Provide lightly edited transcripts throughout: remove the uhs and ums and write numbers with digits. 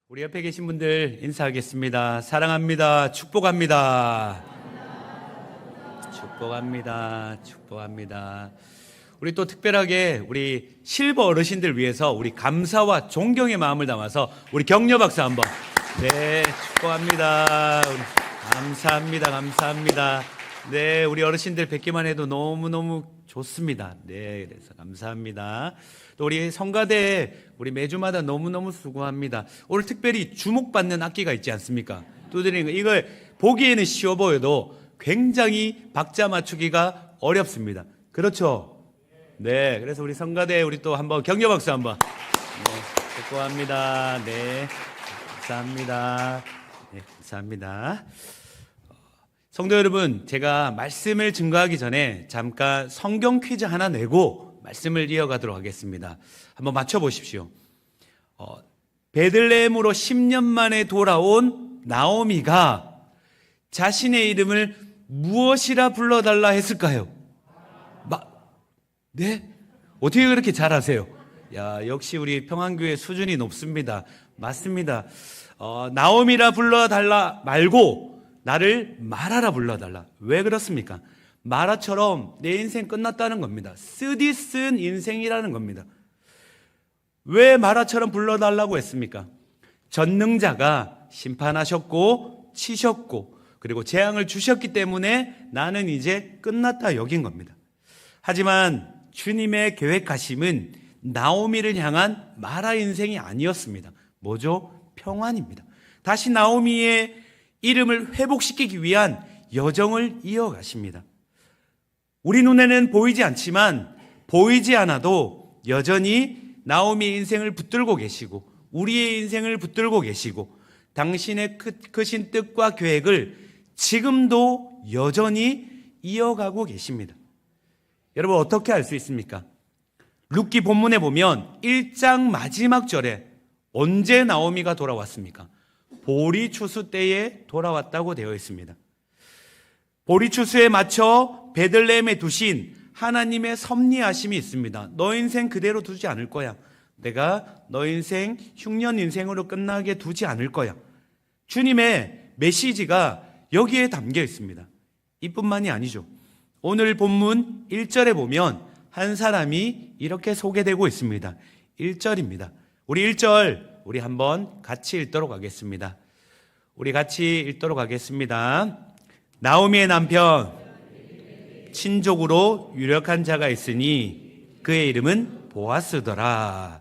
우리 옆에 계신 분들 인사하겠습니다. 사랑합니다. 축복합니다. 축복합니다. 축복합니다. 우리 또 특별하게 우리 실버 어르신들 위해서 우리 감사와 존경의 마음을 담아서 우리 격려 박수 한번. 네, 축복합니다. 감사합니다. 감사합니다. 네, 우리 어르신들 뵙기만 해도 너무너무 좋습니다. 네, 그래서 감사합니다. 또 우리 성가대 우리 매주마다 너무너무 수고합니다. 오늘 특별히 주목받는 악기가 있지 않습니까? 두드리는 거. 이걸 보기에는 쉬워 보여도 굉장히 박자 맞추기가 어렵습니다. 그렇죠? 네, 그래서 우리 성가대 우리 또 한번 격려 박수 한번. 네, 수고합니다. 네, 감사합니다. 네, 감사합니다. 성도 여러분, 제가 말씀을 증거하기 전에 잠깐 성경 퀴즈 하나 내고 말씀을 이어가도록 하겠습니다. 한번 맞춰보십시오. 베들레헴으로 10년 만에 돌아온 나오미가 자신의 이름을 무엇이라 불러달라 했을까요? 네? 어떻게 그렇게 잘하세요? 야, 역시 우리 평안교회 수준이 높습니다. 맞습니다. 나오미라 불러달라 말고 나를 마라라 불러달라. 왜 그렇습니까? 마라처럼 내 인생 끝났다는 겁니다. 쓰디 쓴 인생이라는 겁니다. 왜 마라처럼 불러달라고 했습니까? 전능자가 심판하셨고 치셨고 그리고 재앙을 주셨기 때문에 나는 이제 끝났다 여긴 겁니다. 하지만 주님의 계획하심은 나오미를 향한 마라 인생이 아니었습니다. 뭐죠? 평안입니다. 다시 나오미의 이름을 회복시키기 위한 여정을 이어가십니다. 우리 눈에는 보이지 않지만 보이지 않아도 여전히 나오미의 인생을 붙들고 계시고 우리의 인생을 붙들고 계시고 당신의 크신 뜻과 계획을 지금도 여전히 이어가고 계십니다. 여러분 어떻게 알 수 있습니까? 룻기 본문에 보면 1장 마지막 절에 언제 나오미가 돌아왔습니까? 보리추수 때에 돌아왔다고 되어 있습니다. 보리추수에 맞춰 베들레헴에 두신 하나님의 섭리하심이 있습니다. 너 인생 그대로 두지 않을 거야. 내가 너 인생 흉년 인생으로 끝나게 두지 않을 거야. 주님의 메시지가 여기에 담겨 있습니다. 이뿐만이 아니죠. 오늘 본문 1절에 보면 한 사람이 이렇게 소개되고 있습니다. 1절입니다. 우리 1절 우리 한번 같이 읽도록 하겠습니다. 우리 같이 읽도록 하겠습니다. 나오미의 남편 친족으로 유력한 자가 있으니 그의 이름은 보아스더라.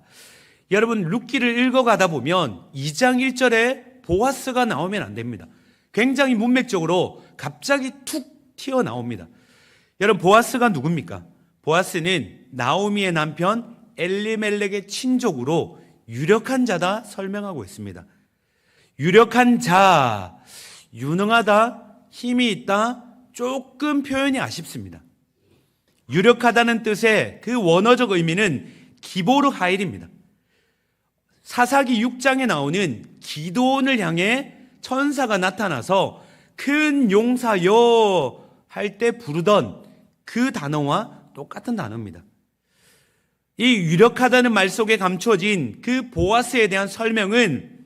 여러분 룻기를 읽어가다 보면 2장 1절에 보아스가 나오면 안 됩니다. 굉장히 문맥적으로 갑자기 툭 튀어나옵니다. 여러분 보아스가 누굽니까? 보아스는 나오미의 남편 엘리멜렉의 친족으로 유력한 자다 설명하고 있습니다. 유력한 자, 유능하다, 힘이 있다, 조금 표현이 아쉽습니다. 유력하다는 뜻의 그 원어적 의미는 기보르 하일입니다. 사사기 6장에 나오는 기드온을 향해 천사가 나타나서 큰 용사여 할 때 부르던 그 단어와 똑같은 단어입니다. 이 유력하다는 말 속에 감춰진 그 보아스에 대한 설명은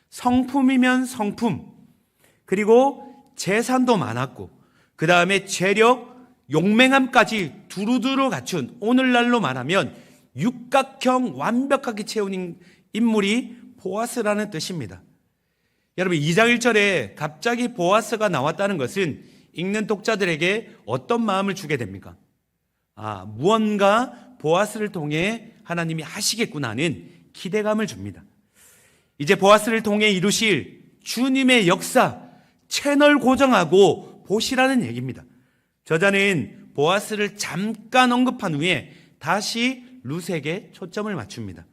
성품이면 성품, 그리고 재산도 많았고 그 다음에 재력, 용맹함까지 두루두루 갖춘 오늘날로 말하면 육각형 완벽하게 채운 인물이 보아스라는 뜻입니다. 여러분 2장 1절에 갑자기 보아스가 나왔다는 것은 읽는 독자들에게 어떤 마음을 주게 됩니까? 무언가 보아스를 통해 하나님이 하시겠구나 하는 기대감을 줍니다. 이제 보아스를 통해 이루실 주님의 역사 채널 고정하고 보시라는 얘기입니다. 저자는 보아스를 잠깐 언급한 후에 다시 룻에게 초점을 맞춥니다.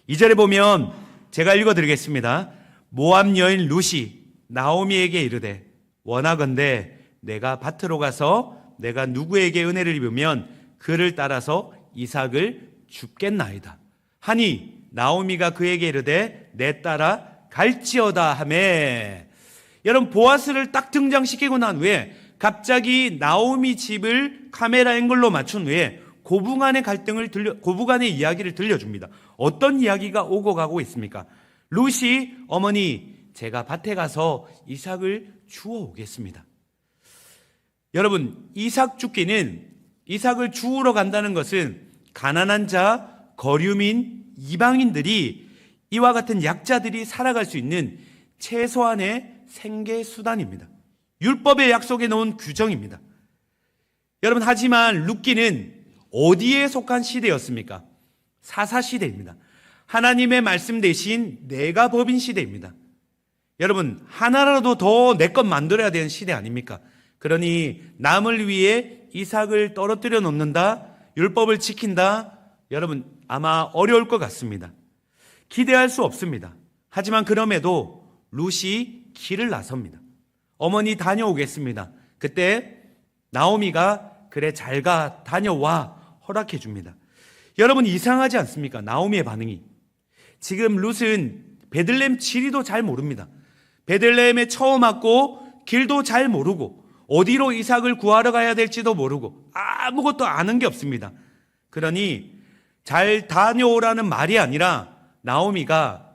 2절에 보면 제가 읽어드리겠습니다. 모압 여인 룻이 나오미에게 이르되 원하건대 내가 밭으로 가서 내가 누구에게 은혜를 입으면 그를 따라서 이삭을 줍겠나이다 하니 나오미가 그에게 이르되 내 따라 갈지어다 하매. 여러분 보아스를 딱 등장시키고 난 후에 갑자기 나오미 집을 카메라 앵글로 맞춘 후에 고부간의 이야기를 들려줍니다. 어떤 이야기가 오고 가고 있습니까? 룻이 어머니 제가 밭에 가서 이삭을 주워 오겠습니다. 여러분, 이삭 죽기는 이삭을 주우러 간다는 것은 가난한 자, 거류민, 이방인들이 이와 같은 약자들이 살아갈 수 있는 최소한의 생계 수단입니다. 율법의 약속에 놓은 규정입니다. 여러분, 하지만 룻기는 어디에 속한 시대였습니까? 사사시대입니다. 하나님의 말씀 대신 내가 법인 시대입니다. 여러분, 하나라도 더 내 것 만들어야 되는 시대 아닙니까? 그러니 남을 위해 이삭을 떨어뜨려 놓는다, 율법을 지킨다, 여러분 아마 어려울 것 같습니다. 기대할 수 없습니다. 하지만 그럼에도 룻이 길을 나섭니다. 어머니 다녀오겠습니다. 그때 나오미가 그래 잘 가, 다녀와 허락해 줍니다. 여러분, 이상하지 않습니까? 나오미의 반응이. 지금 룻은 베들레헴 지리도 잘 모릅니다. 베들레헴에 처음 왔고 길도 잘 모르고 어디로 이삭을 구하러 가야 될지도 모르고 아무것도 아는 게 없습니다. 그러니 잘 다녀오라는 말이 아니라 나오미가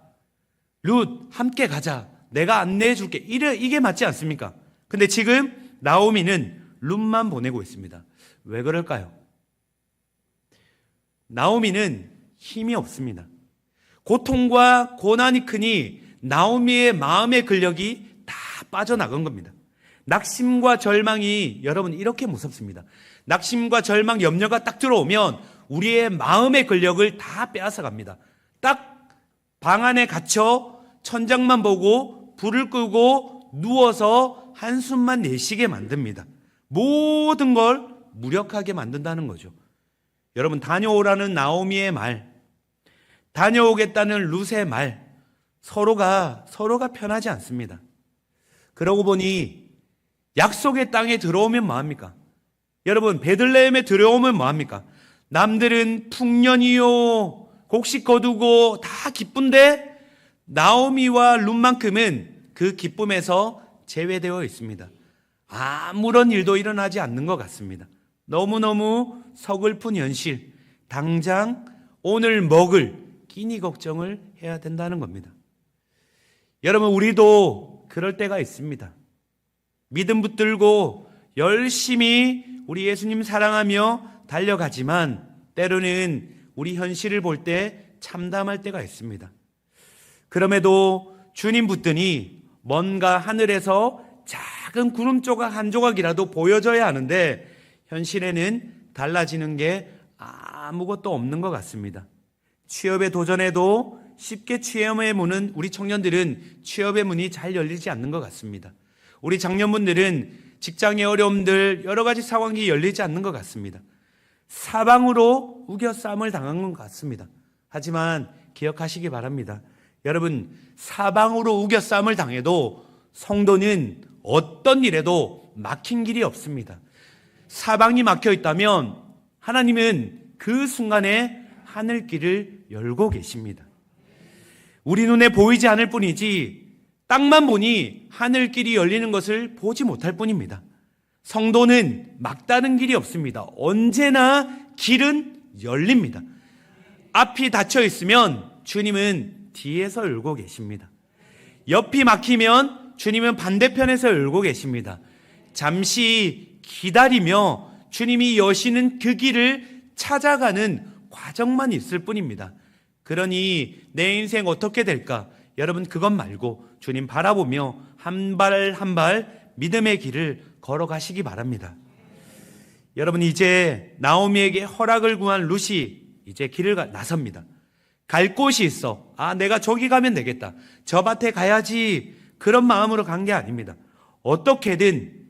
룻 함께 가자, 내가 안내해 줄게, 이게 맞지 않습니까? 근데 지금 나오미는 룻만 보내고 있습니다. 왜 그럴까요? 나오미는 힘이 없습니다. 고통과 고난이 크니 나오미의 마음의 근력이 다 빠져나간 겁니다. 낙심과 절망이 여러분 이렇게 무섭습니다. 낙심과 절망, 염려가 딱 들어오면 우리의 마음의 근력을 다 빼앗아 갑니다. 딱 방 안에 갇혀 천장만 보고 불을 끄고 누워서 한숨만 내쉬게 만듭니다. 모든 걸 무력하게 만든다는 거죠. 여러분, 다녀오라는 나오미의 말, 다녀오겠다는 룻의 말, 서로가 편하지 않습니다. 그러고 보니 약속의 땅에 들어오면 뭐합니까? 여러분, 베들레헴에 들어오면 뭐합니까? 남들은 풍년이요 곡식 거두고 다 기쁜데 나오미와 룻만큼은 그 기쁨에서 제외되어 있습니다. 아무런 일도 일어나지 않는 것 같습니다. 너무너무 서글픈 현실, 당장 오늘 먹을 끼니 걱정을 해야 된다는 겁니다. 여러분, 우리도 그럴 때가 있습니다. 믿음 붙들고 열심히 우리 예수님 사랑하며 달려가지만 때로는 우리 현실을 볼 때 참담할 때가 있습니다. 그럼에도 주님 붙드니 뭔가 하늘에서 작은 구름 조각 한 조각이라도 보여져야 하는데 현실에는 달라지는 게 아무것도 없는 것 같습니다. 취업에 도전해도 쉽게 취업의 문은, 우리 청년들은 취업의 문이 잘 열리지 않는 것 같습니다. 우리 장년분들은 직장의 어려움들, 여러 가지 상황이 열리지 않는 것 같습니다. 사방으로 우겨쌈을 당한 것 같습니다. 하지만 기억하시기 바랍니다. 여러분, 사방으로 우겨쌈을 당해도 성도는 어떤 일에도 막힌 길이 없습니다. 사방이 막혀 있다면 하나님은 그 순간에 하늘길을 열고 계십니다. 우리 눈에 보이지 않을 뿐이지 땅만 보니 하늘길이 열리는 것을 보지 못할 뿐입니다. 성도는 막다른 길이 없습니다. 언제나 길은 열립니다. 앞이 닫혀 있으면 주님은 뒤에서 열고 계십니다. 옆이 막히면 주님은 반대편에서 열고 계십니다. 잠시 기다리며 주님이 여시는 그 길을 찾아가는 과정만 있을 뿐입니다. 그러니 내 인생 어떻게 될까? 여러분, 그것 말고 주님 바라보며 한 발 한 발 믿음의 길을 걸어가시기 바랍니다. 여러분, 이제 나오미에게 허락을 구한 룻이 이제 길을 나섭니다. 갈 곳이 있어. 내가 저기 가면 되겠다, 저 밭에 가야지, 그런 마음으로 간 게 아닙니다. 어떻게든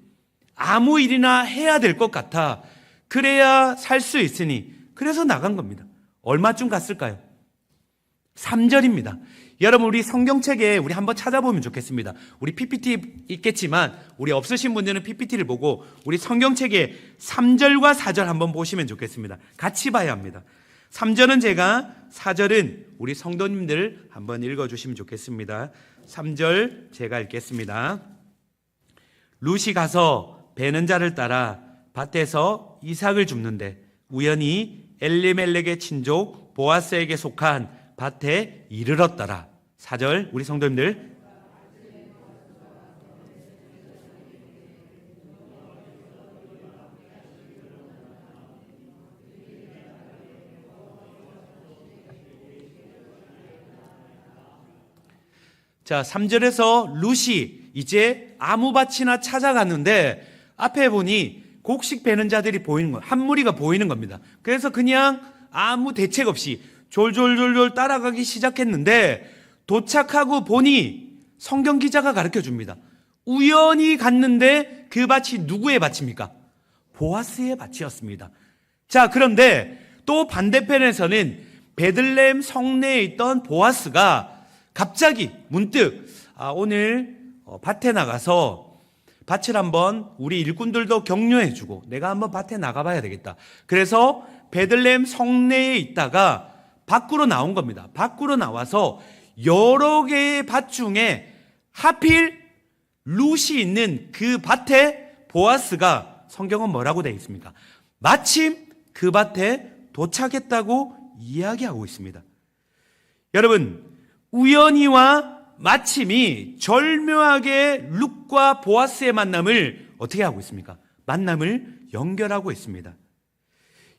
아무 일이나 해야 될 것 같아. 그래야 살 수 있으니 그래서 나간 겁니다. 얼마쯤 갔을까요? 3절입니다. 여러분, 우리 성경책에 우리 한번 찾아보면 좋겠습니다. 우리 PPT 있겠지만 우리 없으신 분들은 PPT를 보고 우리 성경책에 3절과 4절 한번 보시면 좋겠습니다. 같이 봐야 합니다. 3절은 제가, 4절은 우리 성도님들 한번 읽어주시면 좋겠습니다. 3절 제가 읽겠습니다. 룻이 가서 베는 자를 따라 밭에서 이삭을 줍는데 우연히 엘리멜렉의 친족 보아스에게 속한 밭에 이르렀더라. 4절 우리 성도님들. 자, 3절에서 룻이 이제 아무밭이나 찾아갔는데 앞에 보니 곡식 베는 자들이 보이는 거예요. 한 무리가 보이는 겁니다. 그래서 그냥 아무 대책 없이 졸졸졸졸 따라가기 시작했는데 도착하고 보니 성경 기자가 가르쳐 줍니다. 우연히 갔는데 그 밭이 누구의 밭입니까? 보아스의 밭이었습니다. 자, 그런데 또 반대편에서는 베들레헴 성내에 있던 보아스가 갑자기 문득 오늘 밭에 나가서 밭을 한번 우리 일꾼들도 격려해주고 내가 한번 밭에 나가봐야 되겠다. 그래서 베들레헴 성내에 있다가 밖으로 나온 겁니다. 밖으로 나와서 여러 개의 밭 중에 하필 룻이 있는 그 밭에 보아스가 성경은 뭐라고 되어 있습니까? 마침 그 밭에 도착했다고 이야기하고 있습니다. 여러분, 우연히와 마침이 절묘하게 룻과 보아스의 만남을 어떻게 하고 있습니까? 만남을 연결하고 있습니다.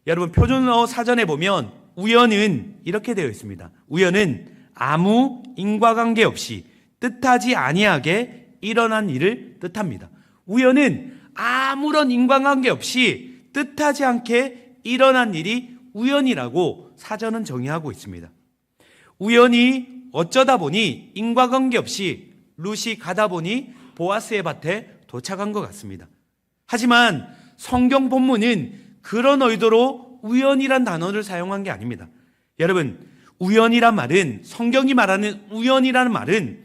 여러분, 표준어 사전에 보면 우연은 이렇게 되어 있습니다. 우연은 아무 인과관계 없이 뜻하지 아니하게 일어난 일을 뜻합니다. 우연은 아무런 인과관계 없이 뜻하지 않게 일어난 일이 우연이라고 사전은 정의하고 있습니다. 우연히 어쩌다 보니 인과관계 없이 룻이 가다 보니 보아스의 밭에 도착한 것 같습니다. 하지만 성경 본문은 그런 의도로 우연이란 단어를 사용한 게 아닙니다. 여러분, 우연이란 말은, 성경이 말하는 우연이라는 말은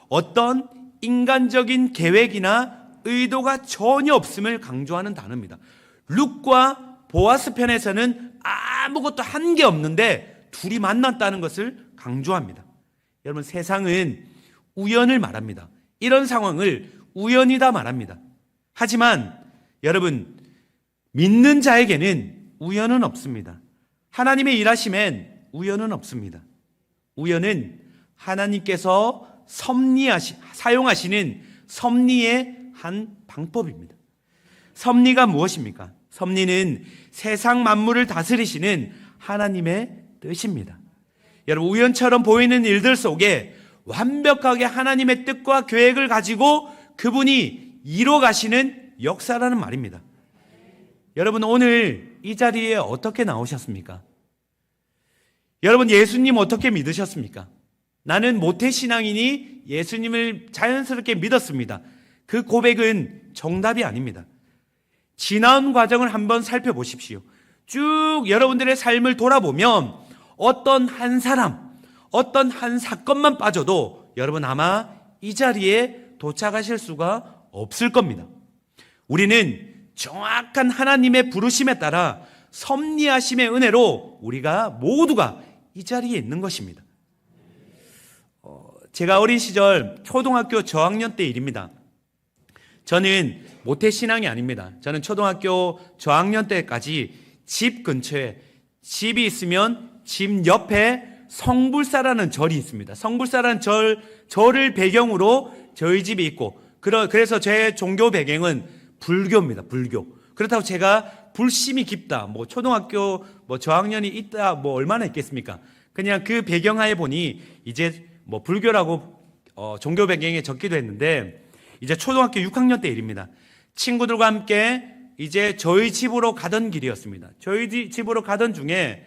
어떤 인간적인 계획이나 의도가 전혀 없음을 강조하는 단어입니다. 룻과 보아스 편에서는 아무것도 한 게 없는데 둘이 만났다는 것을 강조합니다. 여러분, 세상은 우연을 말합니다. 이런 상황을 우연이다 말합니다. 하지만 여러분, 믿는 자에게는 우연은 없습니다. 하나님의 일하심엔 우연은 없습니다. 우연은 하나님께서 사용하시는 섭리의 한 방법입니다. 섭리가 무엇입니까? 섭리는 세상 만물을 다스리시는 하나님의 뜻입니다. 여러분, 우연처럼 보이는 일들 속에 완벽하게 하나님의 뜻과 계획을 가지고 그분이 이뤄가시는 역사라는 말입니다. 여러분, 오늘 이 자리에 어떻게 나오셨습니까? 여러분, 예수님 어떻게 믿으셨습니까? 나는 모태신앙이니 예수님을 자연스럽게 믿었습니다. 그 고백은 정답이 아닙니다. 지나온 과정을 한번 살펴보십시오. 쭉 여러분들의 삶을 돌아보면 어떤 한 사람, 어떤 한 사건만 빠져도 여러분 아마 이 자리에 도착하실 수가 없을 겁니다. 우리는 정확한 하나님의 부르심에 따라 섭리하심의 은혜로 우리가 모두가 이 자리에 있는 것입니다. 제가 어린 시절 초등학교 저학년 때 일입니다. 저는 모태신앙이 아닙니다. 저는 초등학교 저학년 때까지 집 근처에 집이 있으면 집 옆에 성불사라는 절이 있습니다. 성불사라는 절을 배경으로 저희 집이 있고, 그래서 제 종교 배경은 불교입니다. 불교. 그렇다고 제가 불심이 깊다, 초등학교 저학년이 있다, 얼마나 있겠습니까? 그냥 그 배경하에 보니 이제 불교라고 종교 배경에 적기도 했는데, 이제 초등학교 6학년 때 일입니다. 친구들과 함께 이제 저희 집으로 가던 길이었습니다. 저희 집으로 가던 중에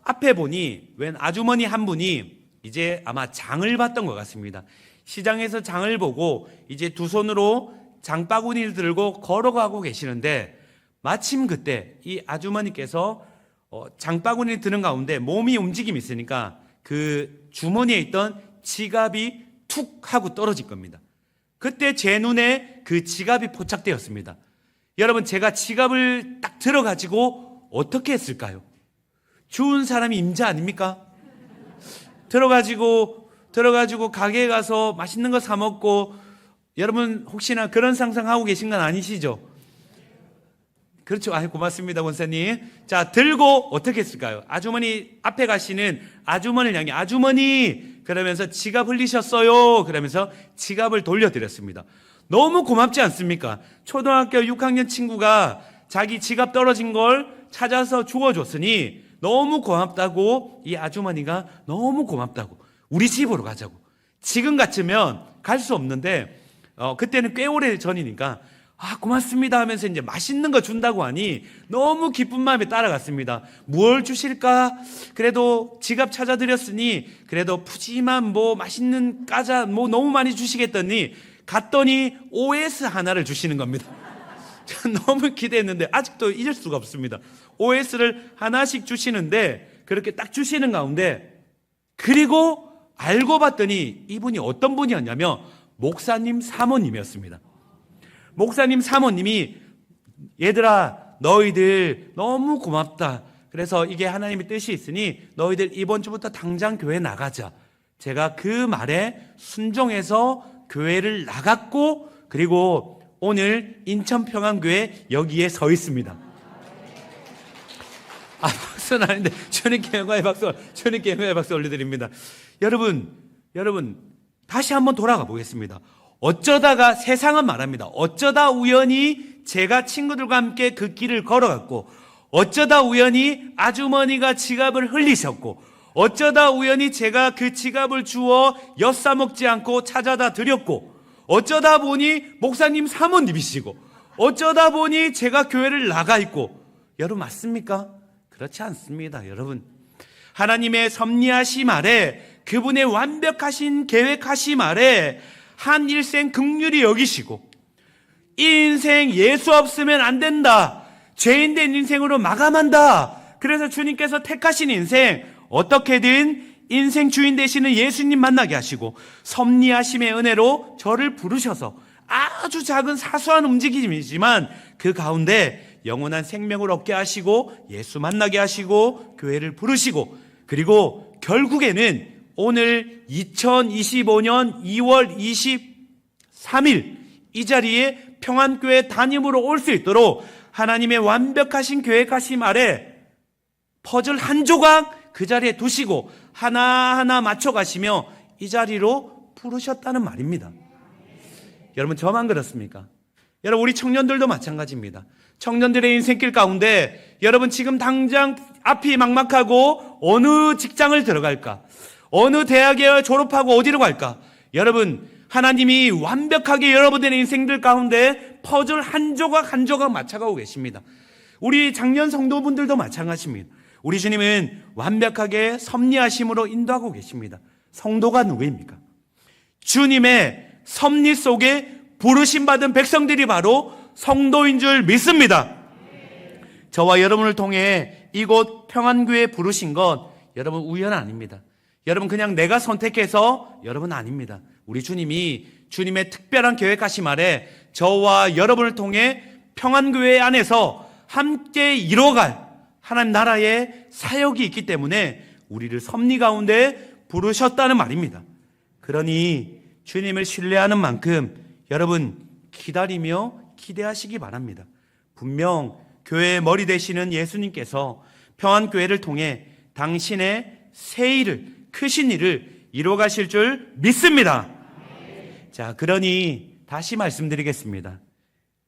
앞에 보니 웬 아주머니 한 분이 이제 아마 장을 봤던 것 같습니다. 시장에서 장을 보고 이제 두 손으로 장바구니를 들고 걸어가고 계시는데, 마침 그때 이 아주머니께서 장바구니를 드는 가운데 몸이 움직임이 있으니까 그 주머니에 있던 지갑이 툭 하고 떨어질 겁니다. 그때 제 눈에 그 지갑이 포착되었습니다. 여러분, 제가 지갑을 딱 들어가지고 어떻게 했을까요? 주운 사람이 임자 아닙니까? 들어가지고 가게에 가서 맛있는 거 사 먹고, 여러분 혹시나 그런 상상하고 계신 건 아니시죠? 그렇죠. 아유, 고맙습니다, 권사님. 자, 들고 어떻게 했을까요? 아주머니 앞에 가시는 아주머니를 향해 아주머니 그러면서 지갑 흘리셨어요. 그러면서 지갑을 돌려드렸습니다. 너무 고맙지 않습니까? 초등학교 6학년 친구가 자기 지갑 떨어진 걸 찾아서 주워줬으니 너무 고맙다고, 이 아주머니가 너무 고맙다고 우리 집으로 가자고. 지금 같으면 갈 수 없는데 그때는 꽤 오래 전이니까 고맙습니다 하면서 이제 맛있는 거 준다고 하니 너무 기쁜 마음에 따라갔습니다. 뭘 주실까? 그래도 지갑 찾아드렸으니 그래도 푸짐한 맛있는 과자 너무 많이 주시겠더니 갔더니 OS 하나를 주시는 겁니다. 너무 기대했는데 아직도 잊을 수가 없습니다. OS를 하나씩 주시는데 그렇게 딱 주시는 가운데, 그리고 알고 봤더니 이분이 어떤 분이었냐면 목사님 사모님이었습니다. 목사님 사모님이 얘들아 너희들 너무 고맙다. 그래서 이게 하나님의 뜻이 있으니 너희들 이번 주부터 당장 교회 나가자. 제가 그 말에 순종해서 교회를 나갔고, 그리고 오늘 인천평안교회 여기에 서 있습니다. 박수는 아닌데 주님께 영광의 박수 올려드립니다. 여러분 다시 한번 돌아가 보겠습니다. 어쩌다가, 세상은 말합니다. 어쩌다 우연히 제가 친구들과 함께 그 길을 걸어갔고, 어쩌다 우연히 아주머니가 지갑을 흘리셨고, 어쩌다 우연히 제가 그 지갑을 주워 엿싸먹지 않고 찾아다 드렸고, 어쩌다 보니 목사님 사모님이시고, 어쩌다 보니 제가 교회를 나가 있고. 여러분 맞습니까? 그렇지 않습니다. 여러분, 하나님의 섭리하심 아래, 그분의 완벽하신 계획하심 아래 한 일생 긍휼히 여기시고, 이 인생 예수 없으면 안 된다, 죄인된 인생으로 마감한다. 그래서 주님께서 택하신 인생, 어떻게든 인생 주인 되시는 예수님 만나게 하시고, 섭리하심의 은혜로 저를 부르셔서 아주 작은 사소한 움직임이지만 그 가운데 영원한 생명을 얻게 하시고, 예수 만나게 하시고, 교회를 부르시고, 그리고 결국에는 오늘 2025년 2월 23일 이 자리에 평안교회 담임으로 올 수 있도록 하나님의 완벽하신 계획하심 아래 퍼즐 한 조각 그 자리에 두시고 하나하나 맞춰가시며 이 자리로 부르셨다는 말입니다. 여러분, 저만 그렇습니까? 여러분, 우리 청년들도 마찬가지입니다. 청년들의 인생길 가운데 여러분 지금 당장 앞이 막막하고 어느 직장을 들어갈까, 어느 대학에 졸업하고 어디로 갈까? 여러분, 하나님이 완벽하게 여러분들의 인생들 가운데 퍼즐 한 조각 한 조각 맞춰가고 계십니다. 우리 작년 성도분들도 마찬가지입니다. 우리 주님은 완벽하게 섭리하심으로 인도하고 계십니다. 성도가 누구입니까? 주님의 섭리 속에 부르심받은 백성들이 바로 성도인 줄 믿습니다. 저와 여러분을 통해 이곳 평안교회에 부르신 것 여러분 우연 아닙니다. 여러분 그냥 내가 선택해서 여러분 아닙니다. 우리 주님이 주님의 특별한 계획하심 아래 저와 여러분을 통해 평안교회 안에서 함께 이뤄갈 하나님 나라의 사역이 있기 때문에 우리를 섭리 가운데 부르셨다는 말입니다. 그러니 주님을 신뢰하는 만큼 여러분 기다리며 기대하시기 바랍니다. 분명 교회의 머리 되시는 예수님께서 평안교회를 통해 당신의 새 일을, 크신 일을 이루어가실 줄 믿습니다. 자, 그러니 다시 말씀드리겠습니다.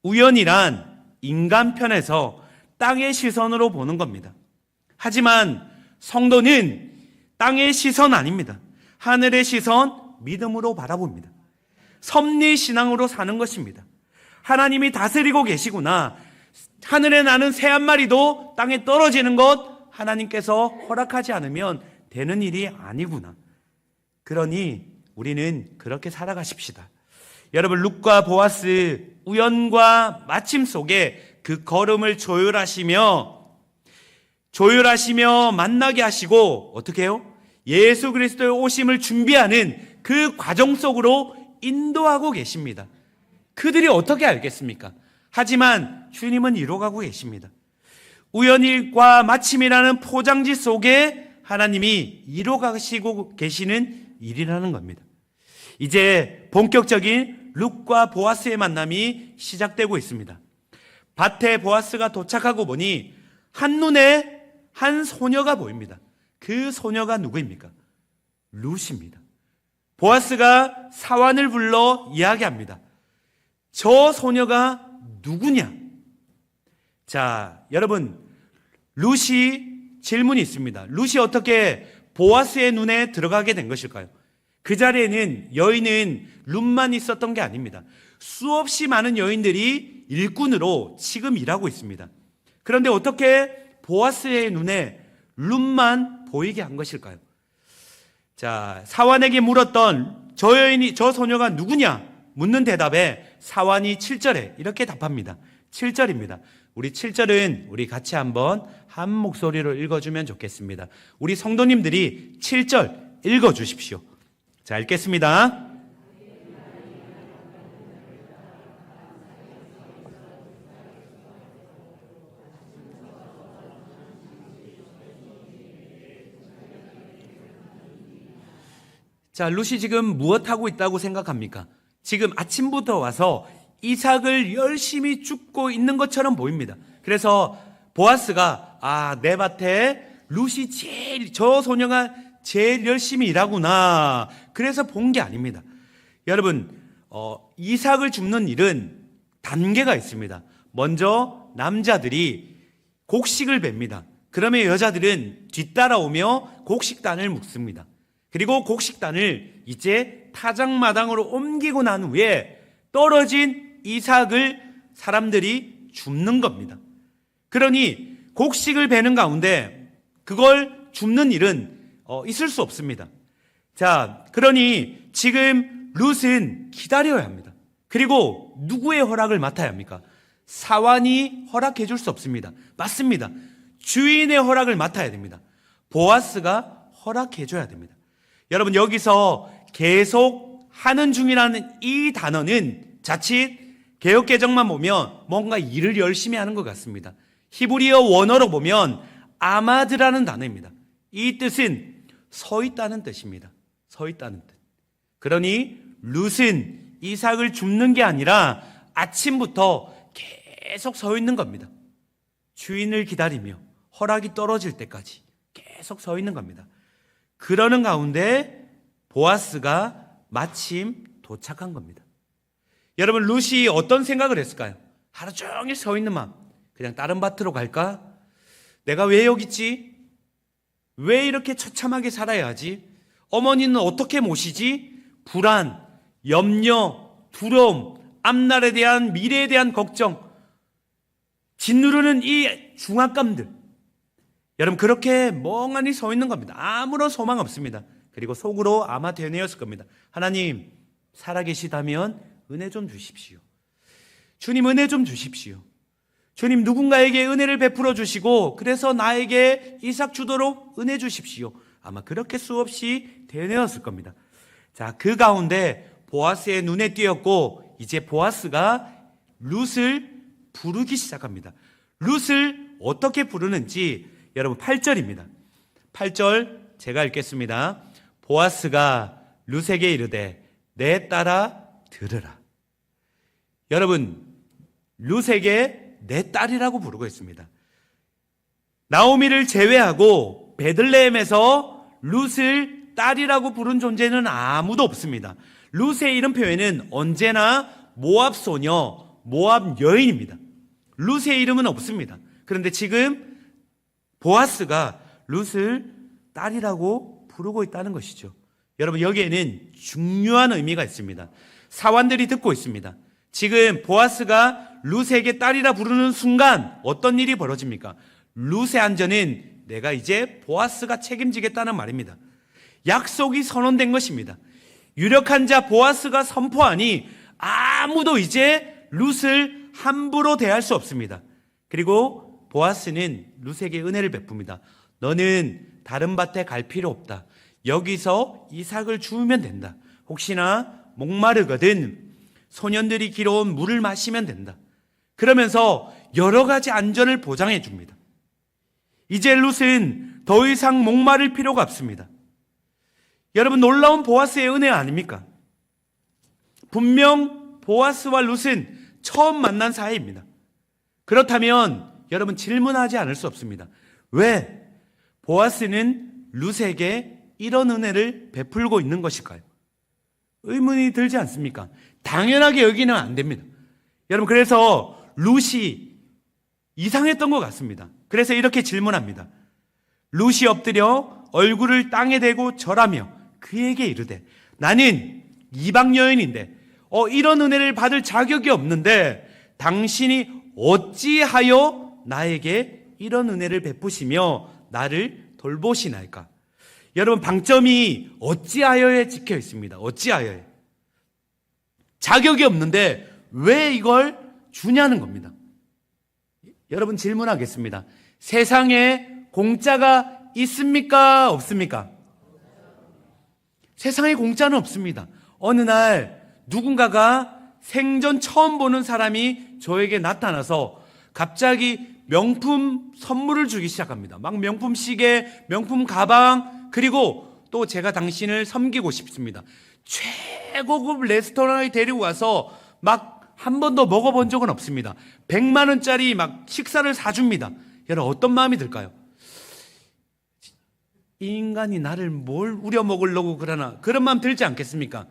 우연이란 인간 편에서 땅의 시선으로 보는 겁니다. 하지만 성도는 땅의 시선 아닙니다. 하늘의 시선, 믿음으로 바라봅니다. 섭리신앙으로 사는 것입니다. 하나님이 다스리고 계시구나. 하늘에 나는 새 한 마리도 땅에 떨어지는 것 하나님께서 허락하지 않으면 되는 일이 아니구나. 그러니 우리는 그렇게 살아가십시다. 여러분, 룻과 보아스 우연과 마침 속에 그 걸음을 조율하시며 만나게 하시고 어떻게 해요? 예수 그리스도의 오심을 준비하는 그 과정 속으로 인도하고 계십니다. 그들이 어떻게 알겠습니까? 하지만 주님은 이뤄가고 계십니다. 우연일과 마침이라는 포장지 속에 하나님이 이뤄가시고 계시는 일이라는 겁니다. 이제 본격적인 룻과 보아스의 만남이 시작되고 있습니다. 밭에 보아스가 도착하고 보니 한눈에 한 소녀가 보입니다. 그 소녀가 누구입니까? 룻입니다. 보아스가 사환을 불러 이야기합니다. 저 소녀가 누구냐? 자, 여러분, 룻이 질문이 있습니다. 룻이 어떻게 보아스의 눈에 들어가게 된 것일까요? 그 자리에는 여인은 룻만 있었던 게 아닙니다. 수없이 많은 여인들이 일꾼으로 지금 일하고 있습니다. 그런데 어떻게 보아스의 눈에 룻만 보이게 한 것일까요? 자, 사환에게 물었던 저 소녀가 누구냐? 묻는 대답에 사환이 7절에 이렇게 답합니다. 7절입니다. 우리 7절은 우리 같이 한번 한 목소리로 읽어주면 좋겠습니다. 우리 성도님들이 7절 읽어주십시오. 자, 읽겠습니다. 자, 룻이 지금 무엇하고 있다고 생각합니까? 지금 아침부터 와서 이삭을 열심히 줍고 있는 것처럼 보입니다. 그래서 보아스가 내 밭에 룻이 저 소녀가 제일 열심히 일하구나. 그래서 본 게 아닙니다. 여러분, 이삭을 줍는 일은 단계가 있습니다. 먼저 남자들이 곡식을 뱁니다. 그러면 여자들은 뒤따라오며 곡식단을 묶습니다. 그리고 곡식단을 이제 타작마당으로 옮기고 난 후에 떨어진 이삭을 사람들이 줍는 겁니다. 그러니 곡식을 베는 가운데 그걸 줍는 일은 있을 수 없습니다. 자, 그러니 지금 룻은 기다려야 합니다. 그리고 누구의 허락을 맡아야 합니까? 사환이 허락해 줄 수 없습니다. 맞습니다. 주인의 허락을 맡아야 됩니다. 보아스가 허락해 줘야 됩니다. 여러분, 여기서 계속 하는 중이라는 이 단어는 자칫 개역개정만 보면 뭔가 일을 열심히 하는 것 같습니다. 히브리어 원어로 보면 아마드라는 단어입니다. 이 뜻은 서 있다는 뜻입니다. 서 있다는 뜻. 그러니 룻은 이삭을 줍는 게 아니라 아침부터 계속 서 있는 겁니다. 주인을 기다리며 허락이 떨어질 때까지 계속 서 있는 겁니다. 그러는 가운데 보아스가 마침 도착한 겁니다. 여러분, 룻이 어떤 생각을 했을까요? 하루 종일 서 있는 마음. 그냥 다른 밭으로 갈까? 내가 왜 여기 있지? 왜 이렇게 처참하게 살아야 하지? 어머니는 어떻게 모시지? 불안, 염려, 두려움, 앞날에 대한 미래에 대한 걱정, 짓누르는 이 중압감들. 여러분, 그렇게 멍하니 서 있는 겁니다. 아무런 소망 없습니다. 그리고 속으로 아마 되뇌었을 겁니다. 하나님, 살아계시다면 은혜 좀 주십시오. 주님, 은혜 좀 주십시오. 주님, 누군가에게 은혜를 베풀어 주시고 그래서 나에게 이삭 주도록 은혜 주십시오. 아마 그렇게 수없이 되뇌었을 겁니다. 자, 그 가운데 보아스의 눈에 띄었고 이제 보아스가 룻을 부르기 시작합니다. 룻을 어떻게 부르는지 여러분 8절입니다. 8절 제가 읽겠습니다. 보아스가 룻에게 이르되 내 딸아 들으라. 여러분, 룻에게 내 딸이라고 부르고 있습니다. 나오미를 제외하고 베들레헴에서 룻을 딸이라고 부른 존재는 아무도 없습니다. 룻의 이름 표현은 언제나 모압 소녀, 모압 여인입니다. 룻의 이름은 없습니다. 그런데 지금 보아스가 룻을 딸이라고 부르고 있다는 것이죠. 여러분, 여기에는 중요한 의미가 있습니다. 사환들이 듣고 있습니다. 지금 보아스가 룻에게 딸이라 부르는 순간 어떤 일이 벌어집니까? 룻의 안전은 내가 이제 보아스가 책임지겠다는 말입니다. 약속이 선언된 것입니다. 유력한 자 보아스가 선포하니 아무도 이제 룻을 함부로 대할 수 없습니다. 그리고 보아스는 룻에게 은혜를 베풉니다. 너는 다른 밭에 갈 필요 없다. 여기서 이삭을 주우면 된다. 혹시나 목마르거든 소년들이 길어온 물을 마시면 된다. 그러면서 여러 가지 안전을 보장해 줍니다. 이제 룻은 더 이상 목마를 필요가 없습니다. 여러분, 놀라운 보아스의 은혜 아닙니까? 분명 보아스와 룻은 처음 만난 사이입니다. 그렇다면 여러분 질문하지 않을 수 없습니다. 왜 보아스는 룻에게 이런 은혜를 베풀고 있는 것일까요? 의문이 들지 않습니까? 당연하게 여기는 안 됩니다. 여러분, 그래서 룻이 이상했던 것 같습니다. 그래서 이렇게 질문합니다. 룻이 엎드려 얼굴을 땅에 대고 절하며 그에게 이르되, 나는 이방 여인인데 이런 은혜를 받을 자격이 없는데 당신이 어찌하여 나에게 이런 은혜를 베푸시며 나를 돌보시나이까? 여러분, 방점이 어찌하여에 찍혀 있습니다. 어찌하여에. 자격이 없는데 왜 이걸 주냐는 겁니다. 여러분, 질문하겠습니다. 세상에 공짜가 있습니까? 없습니까? 세상에 공짜는 없습니다. 어느 날 누군가가 생전 처음 보는 사람이 저에게 나타나서 갑자기 명품 선물을 주기 시작합니다. 막 명품 시계, 명품 가방, 그리고 또 제가 당신을 섬기고 싶습니다. 최고급 레스토랑에 데리고 가서 막 한 번도 먹어본 적은 없습니다. 100만 원짜리 막 식사를 사줍니다. 여러분, 어떤 마음이 들까요? 이 인간이 나를 뭘 우려먹으려고 그러나, 그런 마음 들지 않겠습니까?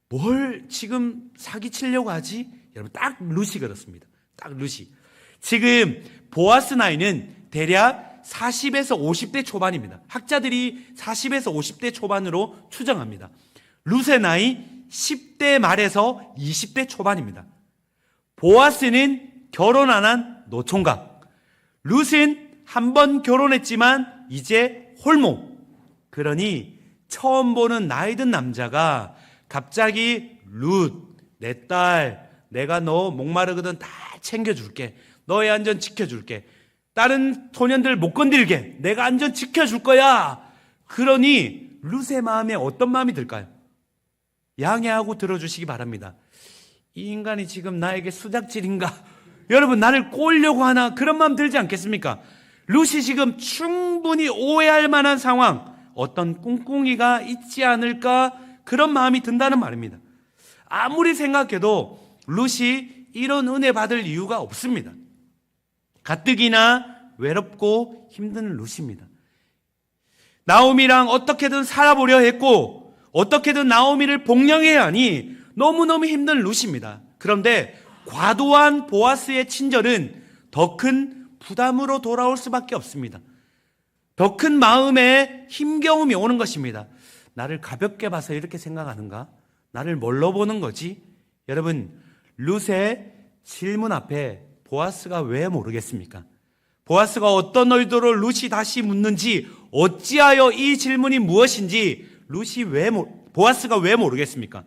뭘 지금 사기치려고 하지? 여러분, 딱 룻이 그렇습니다. 딱 룻이. 지금 보아스 나이는 대략 40에서 50대 초반입니다. 학자들이 40에서 50대 초반으로 추정합니다. 룻의 나이 10대 말에서 20대 초반입니다. 보아스는 결혼 안 한 노총각, 룻은 한 번 결혼했지만 이제 홀모. 그러니 처음 보는 나이 든 남자가 갑자기 룻, 내 딸, 내가 너 목마르거든 다 챙겨줄게. 너의 안전 지켜줄게. 다른 소년들 못 건들게. 내가 안전 지켜줄 거야. 그러니 룻의 마음에 어떤 마음이 들까요? 양해하고 들어주시기 바랍니다. 이 인간이 지금 나에게 수작질인가? 여러분, 나를 꼬으려고 하나? 그런 마음 들지 않겠습니까? 룻이 지금 충분히 오해할 만한 상황, 어떤 꿍꿍이가 있지 않을까? 그런 마음이 든다는 말입니다. 아무리 생각해도 룻이 이런 은혜 받을 이유가 없습니다. 가뜩이나 외롭고 힘든 룻입니다. 나오미랑 어떻게든 살아보려 했고 어떻게든 나오미를 복령해야 하니 너무너무 힘든 룻입니다. 그런데 과도한 보아스의 친절은 더 큰 부담으로 돌아올 수밖에 없습니다. 더 큰 마음에 힘겨움이 오는 것입니다. 나를 가볍게 봐서 이렇게 생각하는가? 나를 뭘로 보는 거지? 여러분, 룻의 질문 앞에 보아스가 왜 모르겠습니까? 보아스가 어떤 의도로 룻이 다시 묻는지, 어찌하여 이 질문이 무엇인지 보아스가 왜 모르겠습니까?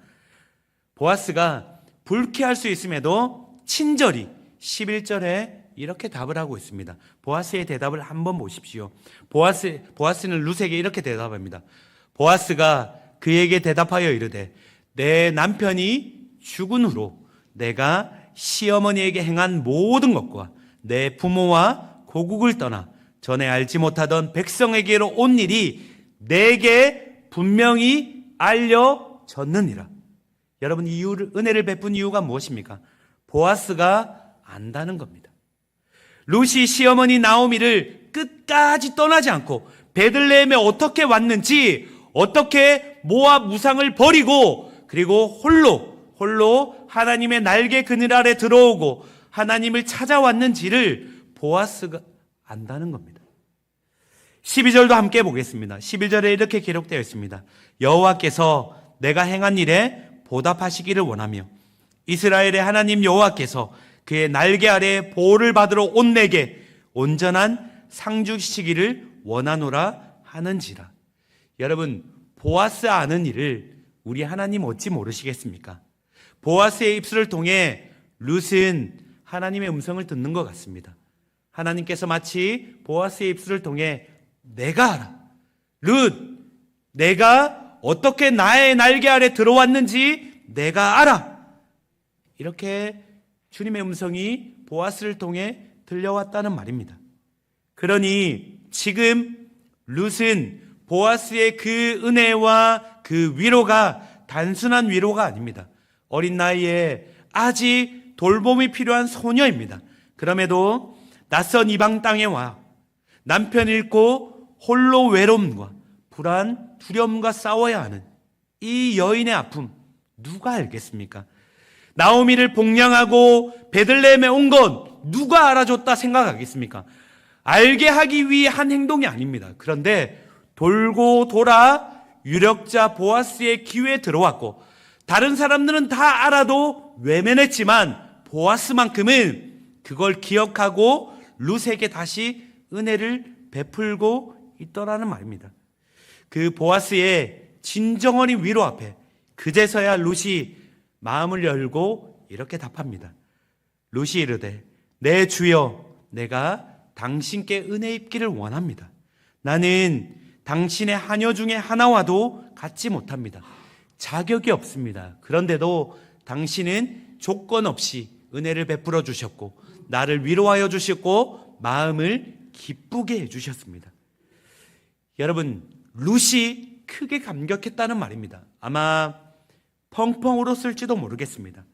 보아스가 불쾌할 수 있음에도 친절히 11절에 이렇게 답을 하고 있습니다. 보아스의 대답을 한번 보십시오. 보아스는 룻에게 이렇게 대답합니다. 보아스가 그에게 대답하여 이르되, 내 남편이 죽은 후로 내가 시어머니에게 행한 모든 것과 내 부모와 고국을 떠나 전에 알지 못하던 백성에게로 온 일이 내게 분명히 알려졌느니라. 여러분, 은혜를 베푼 이유가 무엇입니까? 보아스가 안다는 겁니다. 룻이 시어머니 나오미를 끝까지 떠나지 않고 베들레헴에 어떻게 왔는지, 어떻게 모압 우상을 버리고, 그리고 홀로 하나님의 날개 그늘 아래 들어오고 하나님을 찾아왔는지를 보아스가 안다는 겁니다. 12절도 함께 보겠습니다. 11절에 이렇게 기록되어 있습니다. 여호와께서 내가 행한 일에 보답하시기를 원하며 이스라엘의 하나님 여호와께서 그의 날개 아래 보호를 받으러 온 내게 온전한 상 주시기를 원하노라 하는지라. 여러분, 보아스 아는 일을 우리 하나님 어찌 모르시겠습니까? 보아스의 입술을 통해 룻은 하나님의 음성을 듣는 것 같습니다. 하나님께서 마치 보아스의 입술을 통해 내가 알아. 룻, 내가 어떻게 나의 날개 아래 들어왔는지 내가 알아. 이렇게 주님의 음성이 보아스를 통해 들려왔다는 말입니다. 그러니 지금 룻은 보아스의 그 은혜와 그 위로가 단순한 위로가 아닙니다. 어린 나이에 아직 돌봄이 필요한 소녀입니다. 그럼에도 낯선 이방 땅에 와 남편 잃고 홀로 외로움과 불안, 두려움과 싸워야 하는 이 여인의 아픔 누가 알겠습니까? 나오미를 복량하고 베들레헴에 온 건 누가 알아줬다 생각하겠습니까? 알게 하기 위해 한 행동이 아닙니다. 그런데 돌고 돌아 유력자 보아스의 귀에 들어왔고 다른 사람들은 다 알아도 외면했지만 보아스만큼은 그걸 기억하고 룻에게 다시 은혜를 베풀고 있더라는 말입니다. 그 보아스의 진정어린 위로 앞에 그제서야 룻이 마음을 열고 이렇게 답합니다. 룻이 이르되 내 주여 내가 당신께 은혜 입기를 원합니다. 나는 당신의 하녀 중에 하나와도 같지 못합니다. 자격이 없습니다. 그런데도 당신은 조건 없이 은혜를 베풀어 주셨고 나를 위로하여 주셨고 마음을 기쁘게 해주셨습니다. 여러분, 룻이 크게 감격했다는 말입니다. 아마 펑펑 울었을지도 모르겠습니다.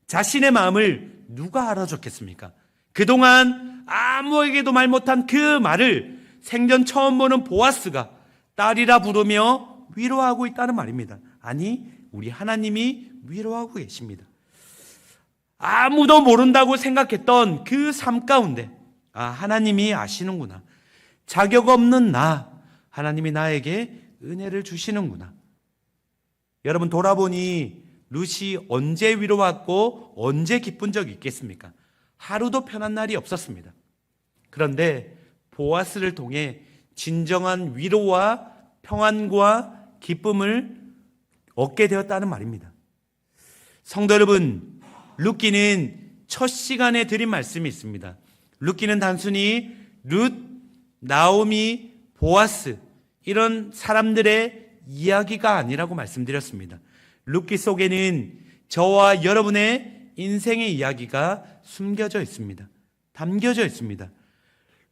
자신의 마음을 누가 알아줬겠습니까? 그동안 아무에게도 말 못한 그 말을 생전 처음 보는 보아스가 딸이라 부르며 위로하고 있다는 말입니다. 아니, 우리 하나님이 위로하고 계십니다. 아무도 모른다고 생각했던 그 삶 가운데 하나님이 아시는구나. 자격 없는 하나님이 나에게 은혜를 주시는구나. 여러분, 돌아보니 룻이 언제 위로받고 언제 기쁜 적이 있겠습니까? 하루도 편한 날이 없었습니다. 그런데 보아스를 통해 진정한 위로와 평안과 기쁨을 얻게 되었다는 말입니다. 성도 여러분, 룻기는 첫 시간에 드린 말씀이 있습니다. 룻기는 단순히 룻, 나오미, 보아스 이런 사람들의 이야기가 아니라고 말씀드렸습니다. 룻기 속에는 저와 여러분의 인생의 이야기가 숨겨져 있습니다. 담겨져 있습니다.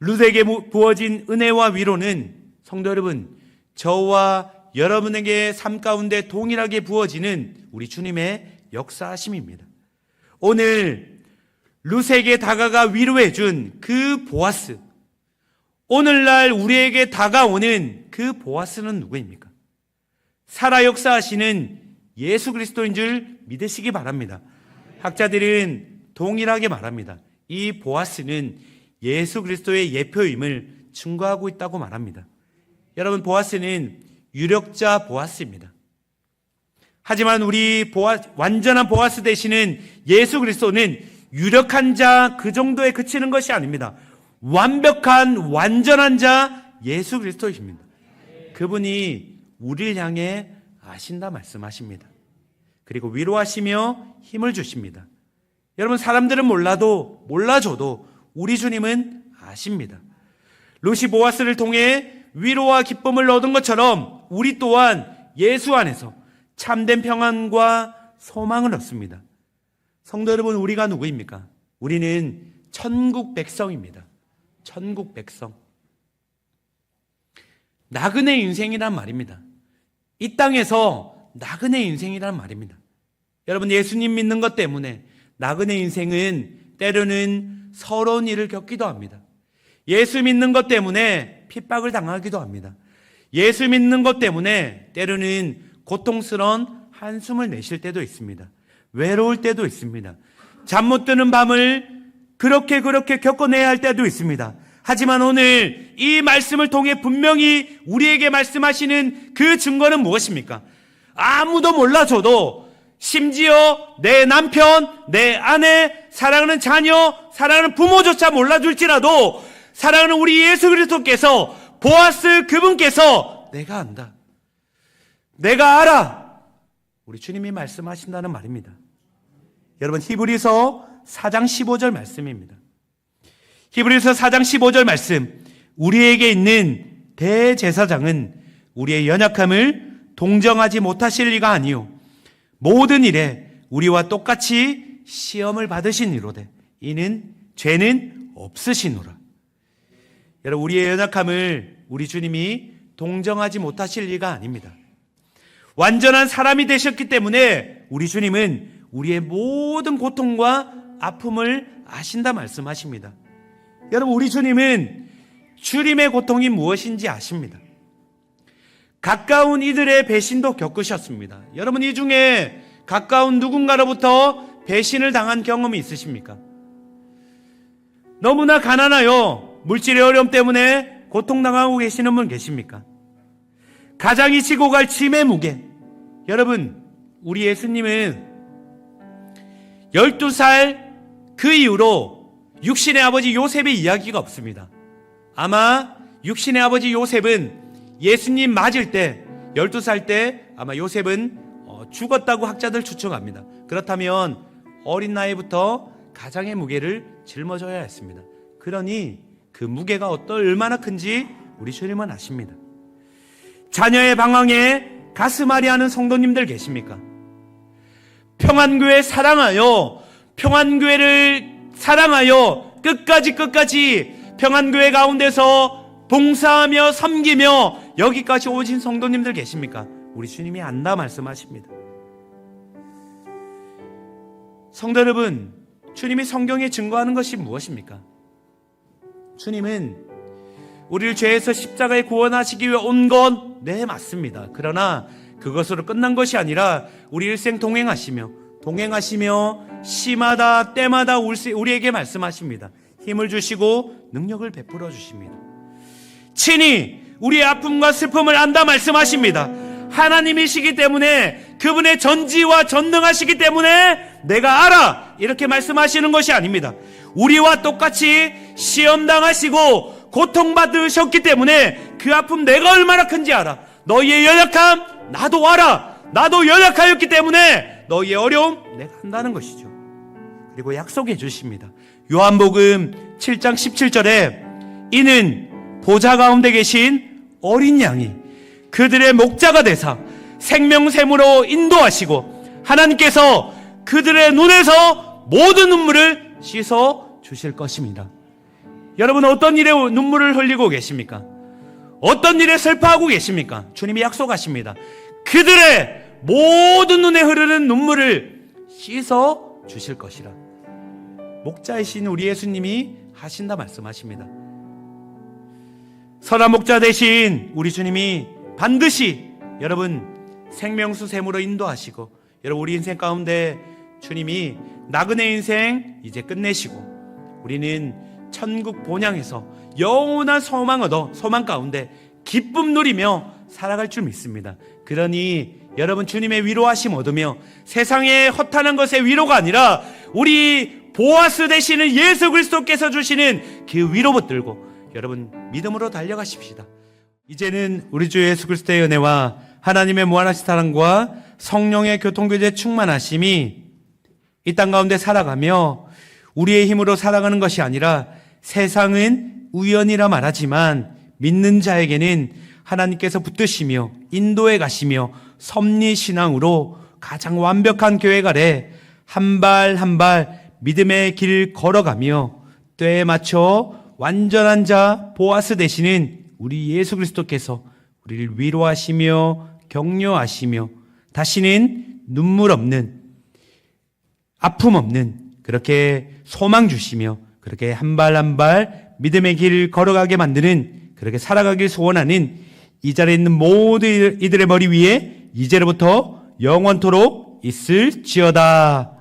룻에게 부어진 은혜와 위로는 성도 여러분, 저와 여러분에게 삶 가운데 동일하게 부어지는 우리 주님의 역사하심입니다. 오늘 룻에게 다가가 위로해 준 그 보아스, 오늘날 우리에게 다가오는 그 보아스는 누구입니까? 살아 역사하시는 예수 그리스도인 줄 믿으시기 바랍니다. 학자들은 동일하게 말합니다. 이 보아스는 예수 그리스도의 예표임을 증거하고 있다고 말합니다. 여러분, 보아스는 유력자 보아스입니다. 하지만 우리 완전한 보아스 되시는 예수 그리스도는 유력한 자 그 정도에 그치는 것이 아닙니다. 완벽한 완전한 자 예수 그리스도이십니다. 그분이 우리를 향해 아신다 말씀하십니다. 그리고 위로하시며 힘을 주십니다. 여러분, 사람들은 몰라줘도 우리 주님은 아십니다. 룻이 보아스를 통해 위로와 기쁨을 얻은 것처럼 우리 또한 예수 안에서 참된 평안과 소망을 얻습니다. 성도 여러분, 우리가 누구입니까? 우리는 천국 백성입니다. 천국 백성. 나그네 인생이란 말입니다. 이 땅에서 나그네 인생이란 말입니다. 여러분, 예수님 믿는 것 때문에 나그네 인생은 때로는 서러운 일을 겪기도 합니다. 예수 믿는 것 때문에 핍박을 당하기도 합니다. 예수 믿는 것 때문에 때로는 고통스러운 한숨을 내쉴 때도 있습니다. 외로울 때도 있습니다. 잠 못 드는 밤을 그렇게 겪어내야 할 때도 있습니다. 하지만 오늘 이 말씀을 통해 분명히 우리에게 말씀하시는 그 증거는 무엇입니까? 아무도 몰라줘도, 심지어 내 남편, 내 아내, 사랑하는 자녀, 사랑하는 부모조차 몰라줄지라도 사랑하는 우리 예수 그리스도께서, 보아스 그분께서 내가 안다, 내가 알아, 우리 주님이 말씀하신다는 말입니다. 여러분, 히브리서 4장 15절 말씀입니다. 히브리서 4장 15절 말씀, 우리에게 있는 대제사장은 우리의 연약함을 동정하지 못하실 리가 아니요 모든 일에 우리와 똑같이 시험을 받으신 이로되 이는 죄는 없으시노라. 여러분, 우리의 연약함을 우리 주님이 동정하지 못하실 리가 아닙니다. 완전한 사람이 되셨기 때문에 우리 주님은 우리의 모든 고통과 아픔을 아신다 말씀하십니다. 여러분, 우리 주님은 주님의 고통이 무엇인지 아십니다. 가까운 이들의 배신도 겪으셨습니다. 여러분, 이 중에 가까운 누군가로부터 배신을 당한 경험이 있으십니까? 너무나 가난하여 물질의 어려움 때문에 고통당하고 계시는 분 계십니까? 가장이 지고 갈 짐의 무게. 여러분, 우리 예수님은 12살 그 이후로 육신의 아버지 요셉의 이야기가 없습니다. 아마 육신의 아버지 요셉은 예수님 맞을 때 12살 때 아마 요셉은 죽었다고 학자들 추측합니다. 그렇다면 어린 나이부터 가장의 무게를 짊어져야 했습니다. 그러니 그 무게가 얼마나 큰지 우리 주님은 아십니다. 자녀의 방황에 가슴앓이 하는 성도님들 계십니까? 평안교회 사랑하여, 평안교회를 사랑하여 끝까지 평안교회 가운데서 봉사하며 섬기며 여기까지 오신 성도님들 계십니까? 우리 주님이 안다 말씀하십니다. 성도 여러분, 주님이 성경에 증거하는 것이 무엇입니까? 주님은 우리를 죄에서 십자가에 구원하시기 위해 온 것, 네, 맞습니다. 그러나 그것으로 끝난 것이 아니라 우리 일생 동행하시며 시마다 때마다 우리에게 말씀하십니다. 힘을 주시고 능력을 베풀어 주십니다. 친히 우리의 아픔과 슬픔을 안다 말씀하십니다. 하나님이시기 때문에, 그분의 전지와 전능하시기 때문에 내가 알아, 이렇게 말씀하시는 것이 아닙니다. 우리와 똑같이 시험당하시고 고통받으셨기 때문에 그 아픔 내가 얼마나 큰지 알아. 너희의 연약함 나도 알아. 나도 연약하였기 때문에 너희의 어려움 내가 한다는 것이죠. 그리고 약속해 주십니다. 요한복음 7장 17절에 이는 보좌 가운데 계신 어린 양이 그들의 목자가 되사 생명샘으로 인도하시고 하나님께서 그들의 눈에서 모든 눈물을 씻어 주실 것입니다. 여러분, 어떤 일에 눈물을 흘리고 계십니까? 어떤 일에 슬퍼하고 계십니까? 주님이 약속하십니다. 그들의 모든 눈에 흐르는 눈물을 씻어 주실 것이라. 목자이신 우리 예수님이 하신다 말씀하십니다. 선한 목자 되신 우리 주님이 반드시 여러분 생명수 샘으로 인도하시고, 여러분 우리 인생 가운데 주님이 나그네 인생 이제 끝내시고 우리는 천국 본향에서 영원한 소망 가운데 기쁨 누리며 살아갈 줄 믿습니다. 그러니 여러분 주님의 위로하심 얻으며 세상의 허탄한 것의 위로가 아니라 우리 보아스 되시는 예수 그리스도께서 주시는 그 위로 붙들고 여러분 믿음으로 달려가십시다. 이제는 우리 주 예수 그리스도의 은혜와 하나님의 무한하신 사랑과 성령의 교통교제 충만하심이 이 땅 가운데 살아가며 우리의 힘으로 살아가는 것이 아니라, 세상은 우연이라 말하지만 믿는 자에게는 하나님께서 붙드시며 인도해 가시며 섭리신앙으로 가장 완벽한 교회 아래 한 발 한 발 믿음의 길 걸어가며 때에 맞춰 완전한 자 보아스 되시는 우리 예수 그리스도께서 우리를 위로하시며 격려하시며 다시는 눈물 없는, 아픔 없는, 그렇게 소망 주시며 그렇게 한 발 한 발 믿음의 길 걸어가게 만드는, 그렇게 살아가길 소원하는 이 자리에 있는 모든 이들의 머리 위에 이제로부터 영원토록 있을지어다.